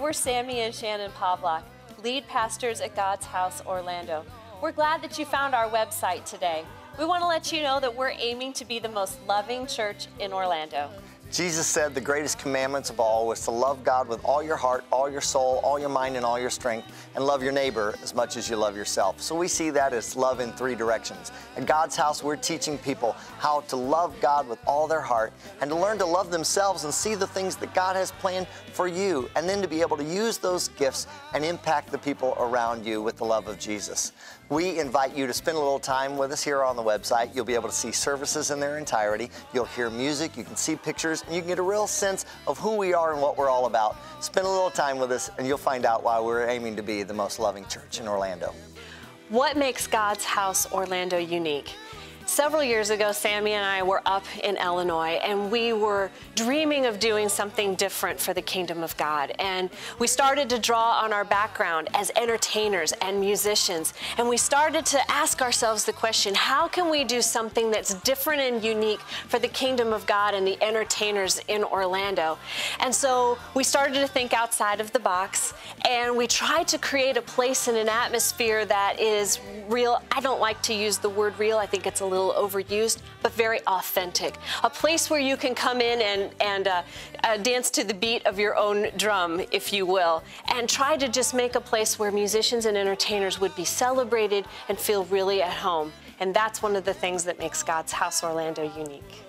we're Sammy and Shanon Pawlak, lead pastors at God's House Orlando. We're glad that you found our website today. We want to let you know that we're aiming to be the most loving church in Orlando. Jesus said the greatest commandments of all was to love God with all your heart, all your soul, all your mind, and all your strength, and love your neighbor as much as you love yourself. So we see that as love in three directions. At God's House, we're teaching people how to love God with all their heart and to learn to love themselves and see the things that God has planned for you, and then to be able to use those gifts and impact the people around you with the love of Jesus. We invite you to spend a little time with us here on the website. You'll be able to see services in their entirety. You'll hear music, you can see pictures, and you can get a real sense of who we are and what we're all about. Spend a little time with us and you'll find out why we're aiming to be the most loving church in Orlando. What makes God's House Orlando unique? Several years ago, Sammy and I were up in Illinois, and we were dreaming of doing something different for the kingdom of God. And we started to draw on our background as entertainers and musicians. And we started to ask ourselves the question, how can we do something that's different and unique for the kingdom of God and the entertainers in Orlando? And so we started to think outside of the box, and we tried to create a place and an atmosphere that is real. I don't like to use the word real. I think it's a little overused, but very authentic. A place where you can come in and dance to the beat of your own drum, if you will, and try to just make a place where musicians and entertainers would be celebrated and feel really at home. And that's one of the things that makes God's House Orlando unique.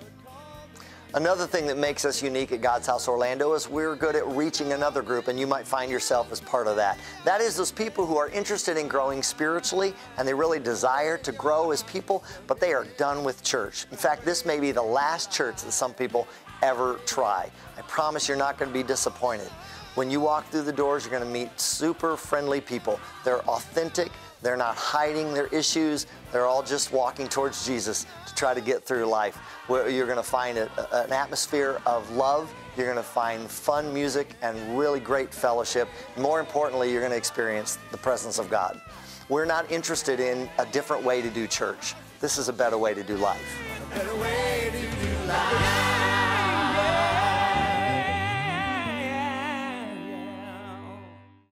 Another thing that makes us unique at God's House Orlando is we're good at reaching another group, and you might find yourself as part of that. That is those people who are interested in growing spiritually, and they really desire to grow as people, but they are done with church. In fact, this may be the last church that some people ever try. I promise you're not going to be disappointed. When you walk through the doors, you're going to meet super friendly people. They're authentic. They're not hiding their issues. They're all just walking towards Jesus to try to get through life. Where you're going to find an atmosphere of love. You're going to find fun music and really great fellowship. More importantly, you're going to experience the presence of God. We're not interested in a different way to do church. This is a better way to do life. A better way to do life.